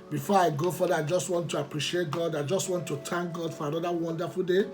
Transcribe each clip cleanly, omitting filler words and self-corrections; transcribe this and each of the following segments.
Before I go further, I just want to appreciate God. I just want to thank God for another wonderful day.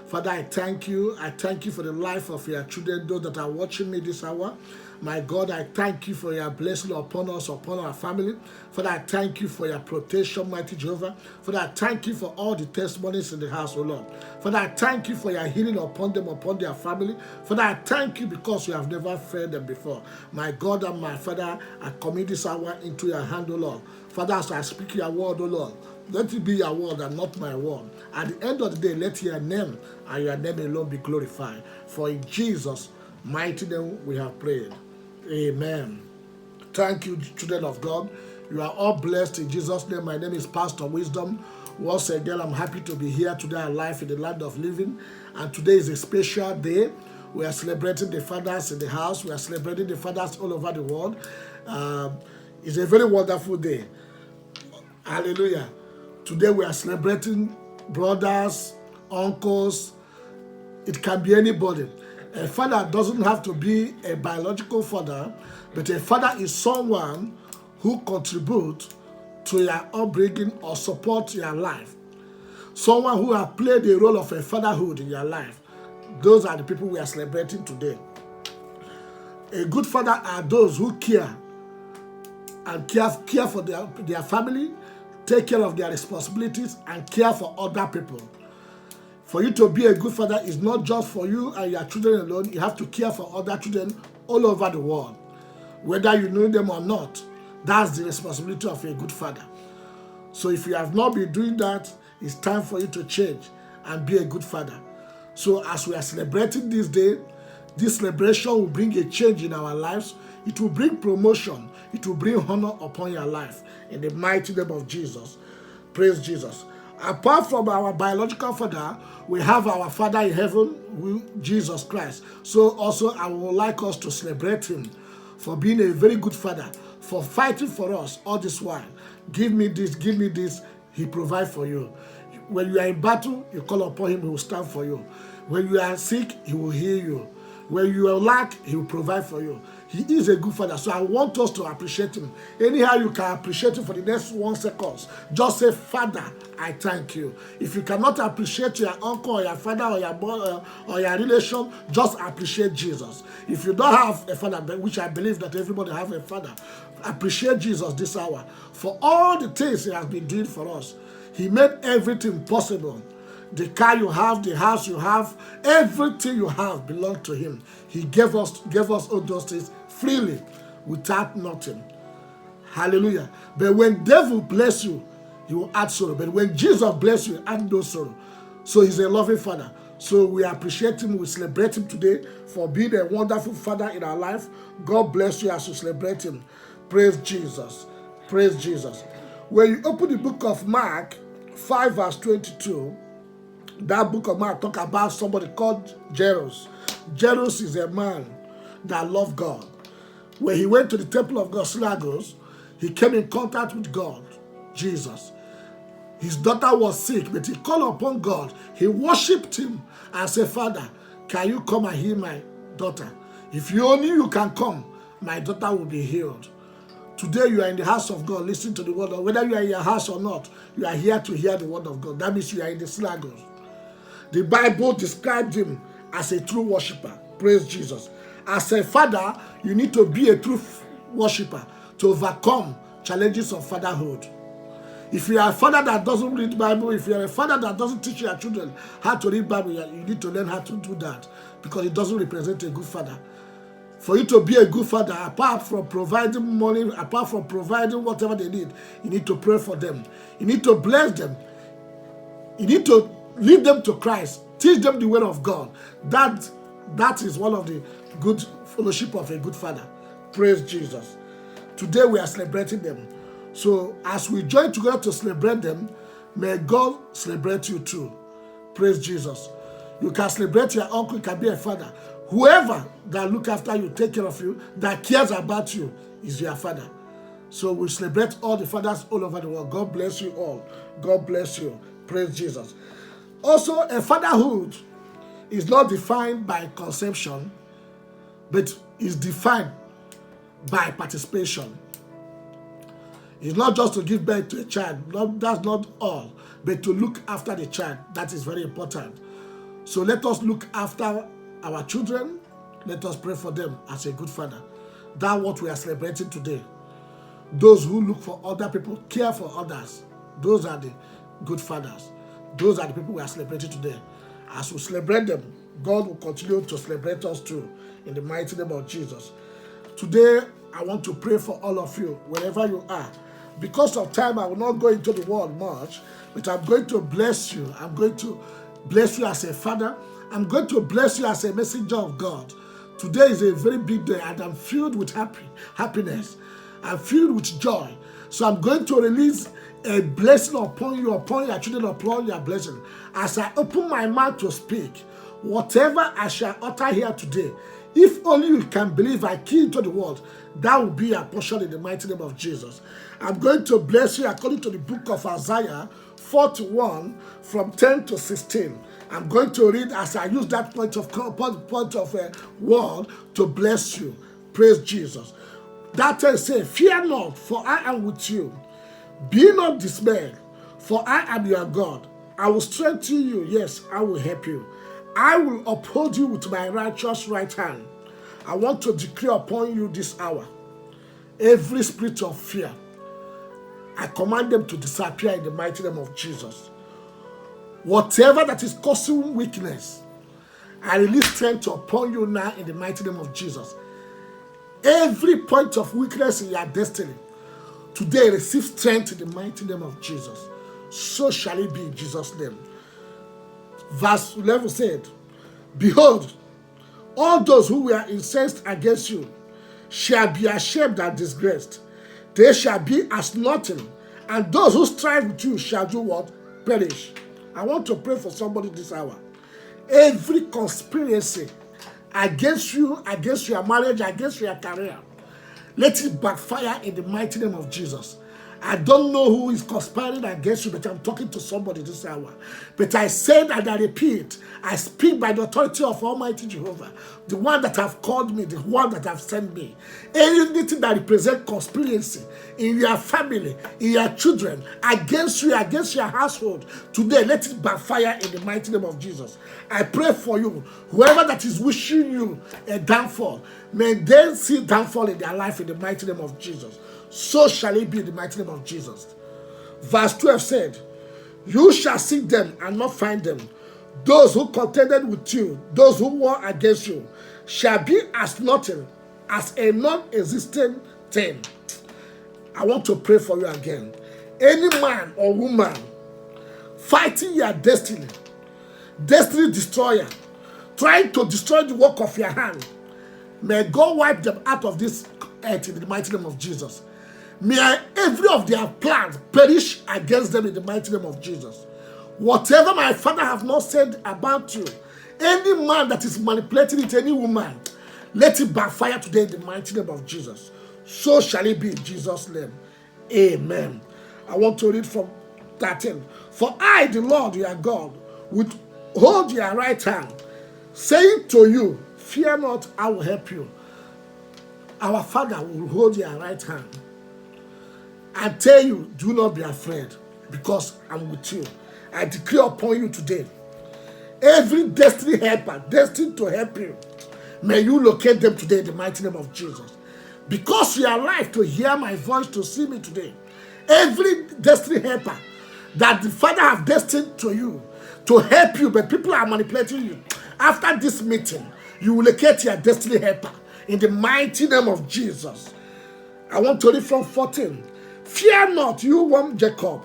Father, I thank you. I thank you for the life of your children, those that are watching me this hour. My God, I thank you for your blessing upon us, upon our family. Father, I thank you for your protection, mighty Jehovah. Father, I thank you for all the testimonies in the house, O Lord. Father, I thank you for your healing upon them, upon their family. Father, I thank you because you have never failed them before. My God and my Father, I commit this hour into your hand, O Lord. Father, as I speak your word, O Lord, let it be your word and not my word. At the end of the day, let your name and your name alone be glorified. For in Jesus' mighty name we have prayed. Amen. Thank you, children of God. You are all blessed in Jesus' name. My name is Pastor Wisdom. Once again, I'm happy to be here today alive in the land of living. And today is a special day. We are celebrating the fathers in the house. We are celebrating the fathers all over the world. It's a very wonderful day. Hallelujah. Today we are celebrating brothers, uncles. It can be anybody. A father doesn't have to be a biological father, but a father is someone who contributes to your upbringing or support your life. Someone who has played the role of a fatherhood in your life. Those are the people we are celebrating today. A good father are those who care and care for their family, take care of their responsibilities, and care for other people. For you to be a good father is not just for you and your children alone. You have to care for other children all over the world. Whether you know them or not, that's the responsibility of a good father. So if you have not been doing that, it's time for you to change and be a good father. So as we are celebrating this day, this celebration will bring a change in our lives. It will bring promotion. It will bring honor upon your life. In the mighty name of Jesus. Praise Jesus. Apart from our biological father, we have our Father in heaven, Jesus Christ. So also I would like us to celebrate him for being a very good father, for fighting for us all this while. Give me this, he provides for you. When you are in battle, you call upon him, he will stand for you. When you are sick, he will heal you. When you are lack, he will provide for you. He is a good father, so I want us to appreciate him. Anyhow you can appreciate him for the next 1 second. Just say, Father, I thank you. If you cannot appreciate your uncle or your father or your boy or your relation, just appreciate Jesus. If you don't have a father, which I believe that everybody have a father, appreciate Jesus this hour for all the things he has been doing for us. He made everything possible. The car you have, the house you have, everything you have belongs to him. He gave us all those things freely, without nothing. Hallelujah. But when devil bless you, he will add sorrow. But when Jesus bless you, add no sorrow. So he's a loving father. So we appreciate him. We celebrate him today for being a wonderful father in our life. God bless you as you celebrate him. Praise Jesus. Praise Jesus. When you open the book of Mark 5 verse 22, that book of Mark talk about somebody called Jairus. Jairus is a man that loved God. When he went to the temple of God, synagogues, he came in contact with God, Jesus. His daughter was sick, but he called upon God. He worshipped him and said, Father, can you come and heal my daughter? If you only you can come, my daughter will be healed. Today you are in the house of God, listen to the word of God. Whether you are in your house or not, you are here to hear the word of God. That means you are in the synagogue. The Bible described him as a true worshiper. Praise Jesus. As a father, you need to be a true worshiper to overcome challenges of fatherhood. If you are a father that doesn't read the Bible, if you are a father that doesn't teach your children how to read the Bible, you need to learn how to do that, because it doesn't represent a good father. For you to be a good father, apart from providing money, apart from providing whatever they need, you need to pray for them. You need to bless them. You need to lead them to Christ. Teach them the word of God. That is one of the good fellowship of a good father. Praise Jesus. Today we are celebrating them. So as we join together to celebrate them, may God celebrate you too. Praise Jesus. You can celebrate your uncle, you can be a father. Whoever that look after you, take care of you, that cares about you is your father. So we celebrate all the fathers all over the world. God bless you all. God bless you. Praise Jesus. Also, a fatherhood is not defined by conception, but is defined by participation. It's not just to give birth to a child. That's not all. But to look after the child. That is very important. So let us look after our children. Let us pray for them as a good father. That's what we are celebrating today. Those who look for other people, care for others. Those are the good fathers. Those are the people we are celebrating today. As we celebrate them, God will continue to celebrate us too, in the mighty name of Jesus. Today, I want to pray for all of you, wherever you are. Because of time, I will not go into the word much, but I'm going to bless you. I'm going to bless you as a father. I'm going to bless you as a messenger of God. Today is a very big day, and I'm filled with happiness. I'm filled with joy. So I'm going to release a blessing upon you, upon your children, upon your blessing. As I open my mouth to speak, whatever I shall utter here today, if only you can believe I key into the word, that will be a portion in the mighty name of Jesus. I'm going to bless you according to the book of Isaiah 41 from 10 to 16. I'm going to read as I use that point of word to bless you. Praise Jesus. That says, fear not, for I am with you. Be not dismayed, for I am your God. I will strengthen you. Yes, I will help you. I will uphold you with my righteous right hand. I want to declare upon you this hour, every spirit of fear, I command them to disappear in the mighty name of Jesus. Whatever that is causing weakness, I release strength upon you now in the mighty name of Jesus. Every point of weakness in your destiny, today receive strength in the mighty name of Jesus. So shall it be in Jesus' name. Verse 11 said, behold, all those who were incensed against you shall be ashamed and disgraced. They shall be as nothing, and those who strive with you shall do what? Perish. I want to pray for somebody this hour. Every conspiracy against you, against your marriage, against your career, let it backfire in the mighty name of Jesus. I don't know who is conspiring against you, but I'm talking to somebody this hour. But I said and I repeat, I speak by the authority of Almighty Jehovah, the one that have called me, the one that have sent me. Anything that represents conspiracy in your family, in your children, against you, against your household, today let it backfire in the mighty name of Jesus. I pray for you, whoever that is wishing you a downfall, may they see downfall in their life in the mighty name of Jesus. So shall it be in the mighty name of Jesus. Verse 12 said, you shall seek them and not find them. Those who contended with you, those who war against you, shall be as nothing, as a non-existent thing. I want to pray for you again. Any man or woman fighting your destiny destroyer, trying to destroy the work of your hand, may God wipe them out of this earth in the mighty name of Jesus. May every of their plans perish against them in the mighty name of Jesus. Whatever my Father have not said about you, any man that is manipulating it, any woman, let it backfire today in the mighty name of Jesus. So shall it be in Jesus' name. Amen. I want to read from 13. For I, the Lord your God, will hold your right hand, saying to you, fear not, I will help you. Our Father will hold your right hand and tell you, do not be afraid, because I'm with you. I declare upon you today, every destiny helper, destined to help you, may you locate them today in the mighty name of Jesus. Because you are alive to hear my voice, to see me today, every destiny helper that the Father have destined to you, to help you, but people are manipulating you, after this meeting, you will locate your destiny helper in the mighty name of Jesus. I want to read from 14. Fear not, you one Jacob,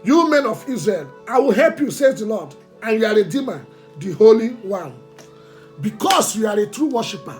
you men of Israel. I will help you, says the Lord, and your Redeemer, the Holy One. Because you are a true worshiper.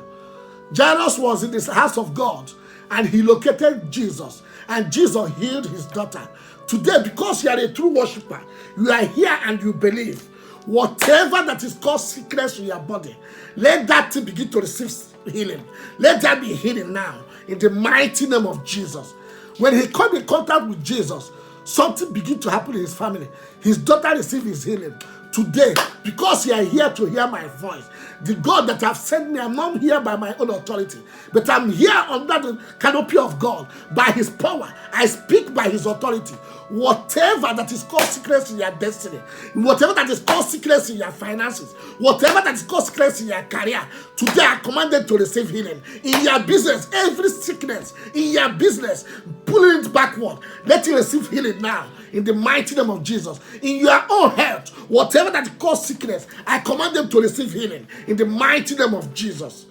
Jairus was in the house of God, and he located Jesus, and Jesus healed his daughter. Today, because you are a true worshiper, you are here and you believe. Whatever that is caused sickness in your body, let that thing begin to receive healing. Let that be healing now, in the mighty name of Jesus. When he came in contact with Jesus, something began to happen in his family. His daughter received his healing. today, because you are here to hear my voice. The God that have sent me, I'm not here by my own authority, but I'm here under the canopy of God. By his power, I speak by his authority. Whatever that is called sickness in your destiny, whatever that is called sickness in your finances, whatever that is called sickness in your career, today I commanded to receive healing. In your business, every sickness in your business, pulling it backward, let it receive healing now. In the mighty name of Jesus. In your own health, whatever that causes sickness, I command them to receive healing. In the mighty name of Jesus.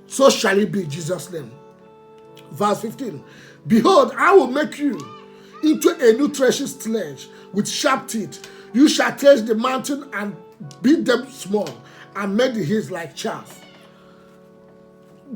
So shall it be in Jesus' name. Verse 15. Behold, I will make you into a new threshing sledge with sharp teeth. You shall thresh the mountain and beat them small, and make the hills like chaff.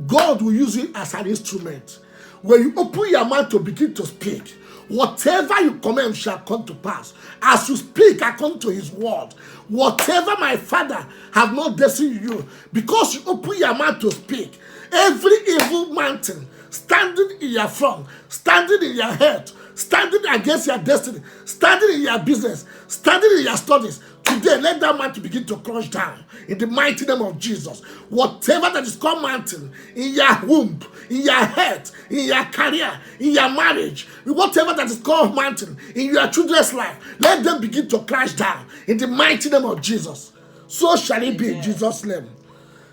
God will use you as an instrument. When you open your mouth to begin to speak, whatever you command shall come to pass. As you speak according to his word, whatever my Father have not destined you, because you open your mouth to speak, every evil mountain standing in your front, standing in your head, standing against your destiny, standing in your business, standing in your studies, today let that mountain begin to crush down in the mighty name of Jesus. Whatever that is called mountain in your womb, in your head, in your career, in your marriage, whatever that is called mountain in your children's life, let them begin to crash down in the mighty name of Jesus. So shall it be in Jesus' name.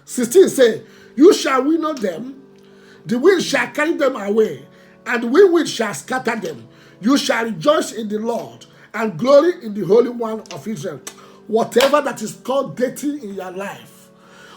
16 say, you shall winnow them, the wind shall carry them away, and the wind shall scatter them. You shall rejoice in the Lord and glory in the Holy One of Israel. Whatever that is called dating in your life,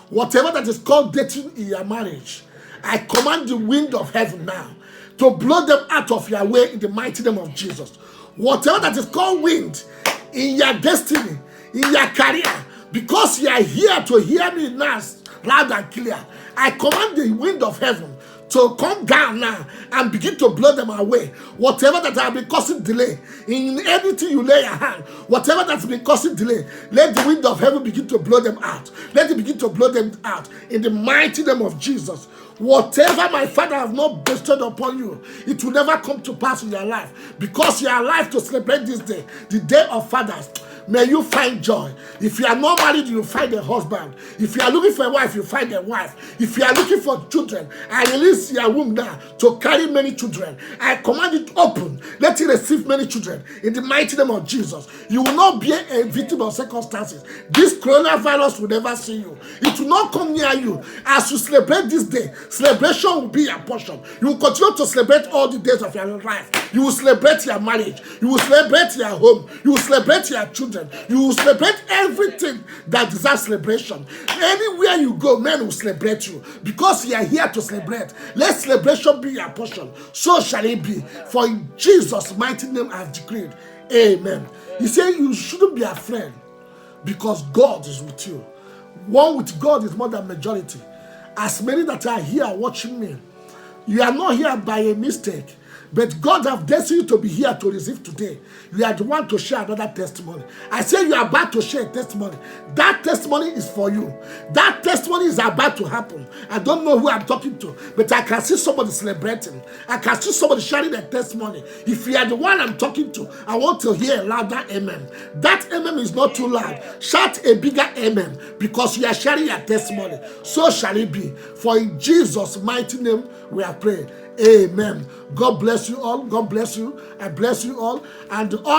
whatever that is called dating in your marriage, I command the wind of heaven now to blow them out of your way in the mighty name of Jesus. Whatever that is called wind in your destiny, in your career, because you are here to hear me now loud and clear, I command the wind of heaven to come down now and begin to blow them away. Whatever that has been causing delay in anything you lay your hand, whatever that's been causing delay, let the wind of heaven begin to blow them out. Let it begin to blow them out in the mighty name of Jesus. Whatever my Father has not bestowed upon you, it will never come to pass in your life, because you are alive to celebrate this day, the day of fathers. May you find joy. If you are not married, you find a husband. If you are looking for a wife, you find a wife. If you are looking for children, I release your womb now to carry many children. I command it open. Let it receive many children in the mighty name of Jesus. You will not be a victim of circumstances. This coronavirus will never see you. It will not come near you. As you celebrate this day, celebration will be your portion. You will continue to celebrate all the days of your life. You will celebrate your marriage. You will celebrate your home. You will celebrate your children. You will celebrate everything that deserves celebration. Anywhere you go, men will celebrate you, because you are here to celebrate. Let celebration be your portion. So shall it be. For in Jesus' mighty name I have decreed. Amen. He said you shouldn't be afraid, because God is with you. One with God is more than majority. As many that are here watching me, you are not here by a mistake, but God have destined you to be here to receive today. You are the one to share another testimony. I say you are about to share a testimony. That testimony is for you. That testimony is about to happen. I don't know who I'm talking to, but I can see somebody celebrating. I can see somebody sharing their testimony. If you are the one I'm talking to, I want to hear a louder amen. That amen is not too loud. Shout a bigger amen, because you are sharing your testimony. So shall it be. For in Jesus' mighty name we are praying. Amen. God bless you all. God bless you. I bless you all. And all